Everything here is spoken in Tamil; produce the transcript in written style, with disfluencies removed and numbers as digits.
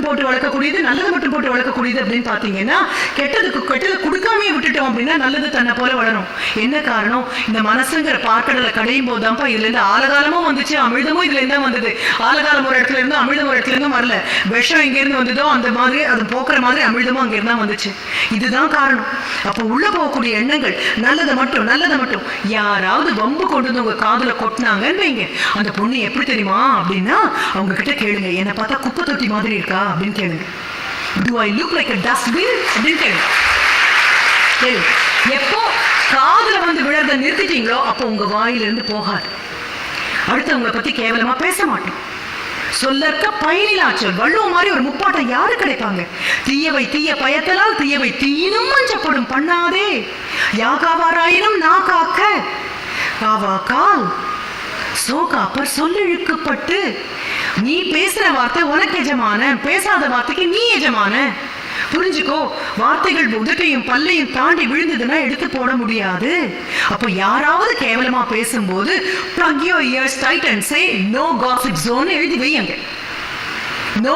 போட்டு வளர்க்கக்கூடியது, நல்லது மட்டும் போட்டு வளர்க்கக்கூடியது அப்படின்னு பாத்தீங்கன்னா, கெட்டது கொடுக்காமே விட்டுட்டோம் அப்படின்னா நல்லது தன்னை போல வளரும். என்ன காரணம்? இந்த மனசுங்கிற பாக்கடலை கடையும் போதுதான்ப்பா இதுல இருந்து ஆலகாலமும் வந்துச்சு, அமிழ்தமும் இதுல இருந்தா வந்தது. ஆலகாலம் ஒரு இடத்துல இருந்து அமிழ்தம் ஒரு இடத்துல இருந்தும் வரல. விஷம் எங்க இருந்து வந்ததோ அந்த மாதிரி அது போக்குற மாதிரி அமிழ்தமும் அங்க இருந்தா வந்துச்சு. இதுதான் காரணம். அப்ப உள்ள போகக்கூடிய எண்ணங்கள் நல்லதை மட்டும் யாராவது வம்பு கொண்டு வந்து உங்க காதுல கொட்டினாங்கன்னு வைங்க, அந்த பொண்ணு எப்படி தெரியுமா அப்படின்னா, அவங்க கிட்ட கேளுங்க, என்ன பார்த்தா குப்பை தொட்டி மாதிரி இருக்கா அப்படின்னு கேளுங்க. Do I look like a dustbin அப்படின்னு கேளுங்க. எப்போ காதுல வந்து விழறத நிறுத்திட்டீங்களோ அப்போ உங்க வாயிலிருந்து போகாது. அடுத்தவங்களை பத்தி கேவலமா பேச மாட்டோம். சொல்லற்க பயனிலாச்சல் வள்ளுவ மாதிரி ஒரு முப்பாட்டம் யாரு கிடைப்பாங்க? தீயவை தீய பயத்தலால் தீயவை தீயினும் மஞ்சப்படும் பண்ணாதே யாகாவாராயினும் நா காக்க காவாக்கால் சோகாப்பர் சொல்லிழுக்கப்பட்டு. நீ பேசுற வார்த்தை உனக்கு எஜமான, பேசாத வார்த்தைக்கு நீ எஜமான. புரிஞ்சுக்கோ, வார்த்தைகள் உதட்டையும் பல்லையும் தாண்டி விழுந்ததுன்னா எடுத்து போட முடியாது. அப்போ யாராவது கேவலமா பேசும்போது plug your ears tight and say no gossip zone எழுதி வையுங்க. No